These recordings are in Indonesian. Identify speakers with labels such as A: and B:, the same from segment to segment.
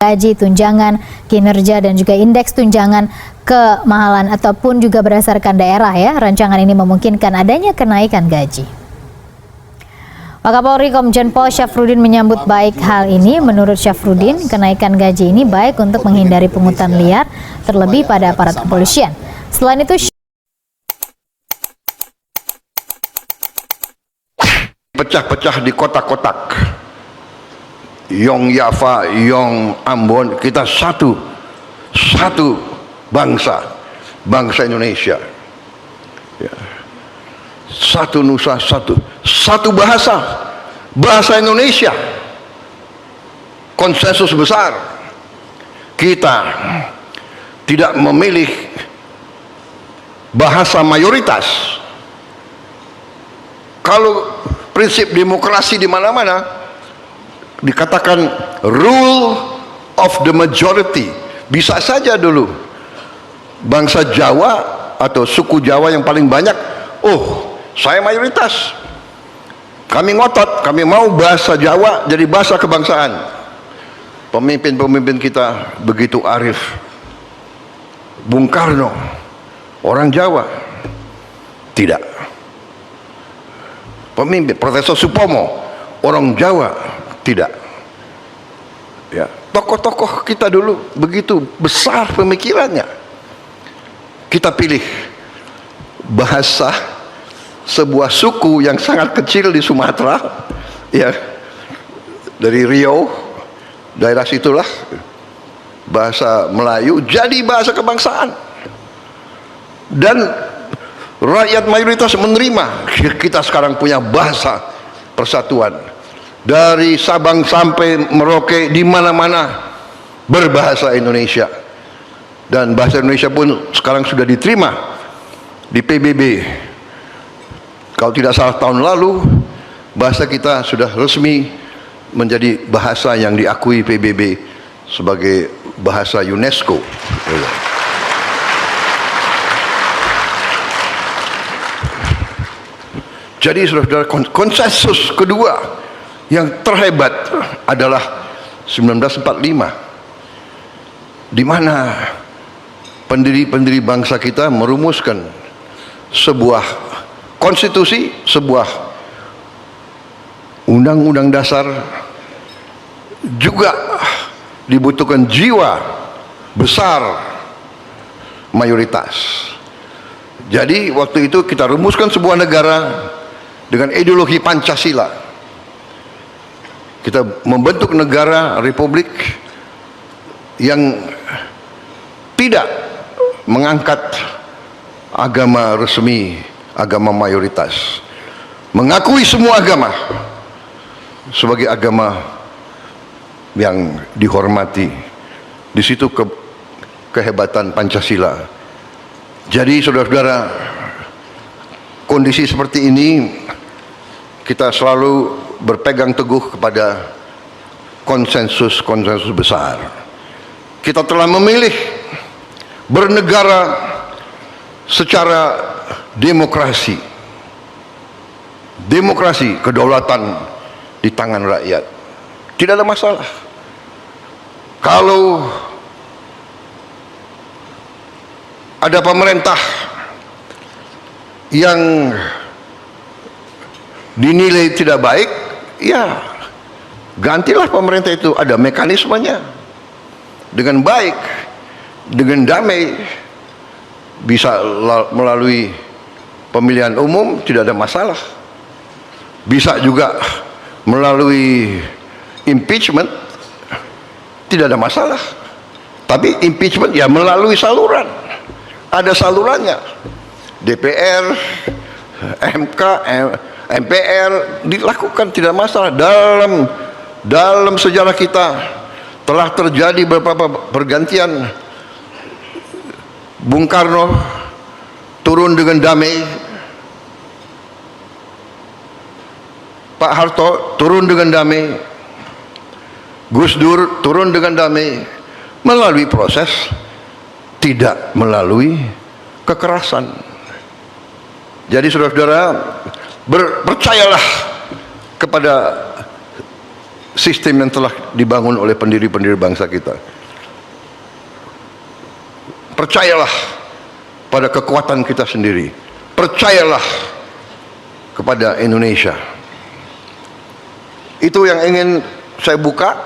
A: gaji, tunjangan, kinerja, dan juga indeks tunjangan kemahalan ataupun juga berdasarkan daerah ya. Rancangan ini memungkinkan adanya kenaikan gaji. Wakapolri Komjen Pol Syafruddin menyambut baik hal ini. Menurut Syafruddin, kenaikan gaji ini baik untuk menghindari pungutan liar, terlebih pada aparat kepolisian. Selain itu,
B: pecah-pecah di kotak-kotak. Yong Yafa, Yong Ambon, kita satu bangsa Indonesia. Ya. Satu nusa, satu bahasa Indonesia. Konsensus besar. Kita tidak memilih bahasa mayoritas. Kalau prinsip demokrasi di mana-mana dikatakan rule of the majority, bisa saja dulu bangsa Jawa atau suku Jawa yang paling banyak, oh saya mayoritas, kami ngotot, kami mau bahasa Jawa jadi bahasa kebangsaan. Pemimpin-pemimpin kita begitu arif. Bung Karno orang Jawa, tidak. Pemimpin Profesor Supomo orang Jawa, tidak. Ya, tokoh-tokoh kita dulu begitu besar pemikirannya. Kita pilih bahasa sebuah suku yang sangat kecil di Sumatera, ya, dari Riau, daerah situlah, bahasa Melayu jadi bahasa kebangsaan. Dan rakyat mayoritas menerima. Kita sekarang punya bahasa persatuan. Dari Sabang sampai Merauke, di mana-mana berbahasa Indonesia. Dan bahasa Indonesia pun sekarang sudah diterima di PBB. Kalau tidak salah tahun lalu, bahasa kita sudah resmi menjadi bahasa yang diakui PBB sebagai bahasa UNESCO. Jadi saudara, konsensus kedua yang terhebat adalah 1945, di mana pendiri-pendiri bangsa kita merumuskan sebuah konstitusi, sebuah undang-undang dasar. Juga dibutuhkan jiwa besar mayoritas. Jadi waktu itu kita rumuskan sebuah negara dengan ideologi Pancasila. Kita membentuk negara republik yang tidak mengangkat agama resmi, agama mayoritas, mengakui semua agama sebagai agama yang dihormati. Di situ kehebatan Pancasila. Jadi saudara-saudara, kondisi seperti ini kita selalu berpegang teguh kepada konsensus besar. Kita telah memilih bernegara secara demokrasi. Demokrasi, kedaulatan di tangan rakyat. Tidak ada masalah. Kalau ada pemerintah yang dinilai tidak baik, ya gantilah pemerintah itu, ada mekanismenya. Dengan baik, dengan damai, bisa melalui pemilihan umum, tidak ada masalah. Bisa juga melalui impeachment, tidak ada masalah. Tapi impeachment ya melalui saluran, ada salurannya. DPR, MK, MPR dilakukan, tidak masalah. Dalam sejarah kita telah terjadi beberapa pergantian. Bung Karno turun dengan damai, Pak Harto turun dengan damai, Gus Dur turun dengan damai, melalui proses, tidak melalui kekerasan. Jadi saudara-saudara, percayalah kepada sistem yang telah dibangun oleh pendiri-pendiri bangsa kita. Percayalah pada kekuatan kita sendiri. Percayalah kepada Indonesia. Itu yang ingin saya buka,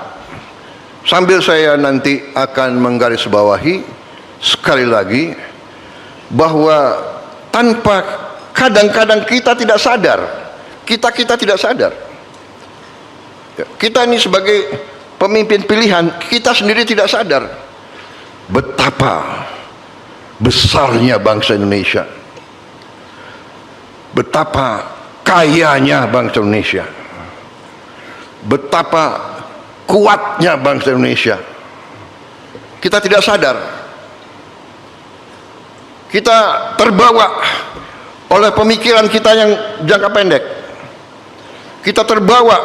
B: sambil saya nanti akan menggarisbawahi sekali lagi bahwa tanpa, kadang-kadang kita tidak sadar, kita tidak sadar, kita ini sebagai pemimpin pilihan, kita sendiri tidak sadar betapa besarnya bangsa Indonesia, betapa kayanya bangsa Indonesia, betapa kuatnya bangsa Indonesia. Kita tidak sadar. Kita terbawa oleh pemikiran kita yang jangka pendek. Kita terbawa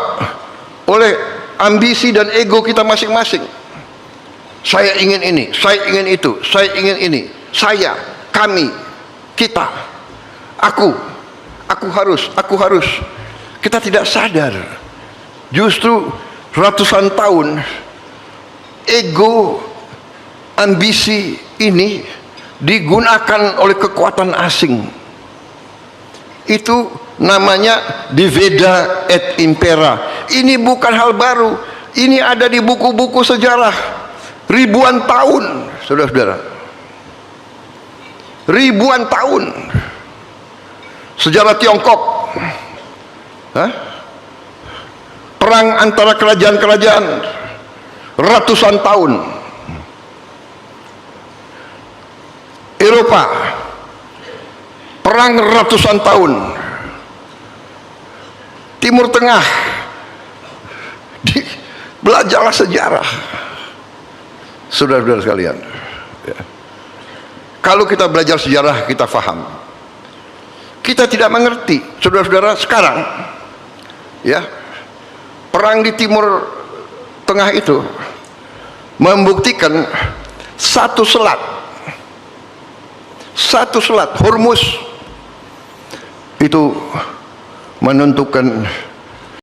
B: oleh ambisi dan ego kita masing-masing. Saya ingin ini, saya ingin itu, saya ingin ini, saya, kami, kita, aku harus. Kita tidak sadar. Justru ratusan tahun ego, ambisi ini digunakan oleh kekuatan asing. Itu namanya divida et impera. Ini bukan hal baru. Ini ada di buku-buku sejarah ribuan tahun, saudara-saudara. Ribuan tahun. Sejarah Tiongkok, perang antara kerajaan-kerajaan ratusan tahun. Eropa, perang ratusan tahun. Timur Tengah, belajarlah sejarah, saudara-saudara sekalian. Kalau kita belajar sejarah, kita faham. Kita tidak mengerti, saudara-saudara, sekarang ya, perang di Timur Tengah itu membuktikan satu selat Hormuz itu menentukan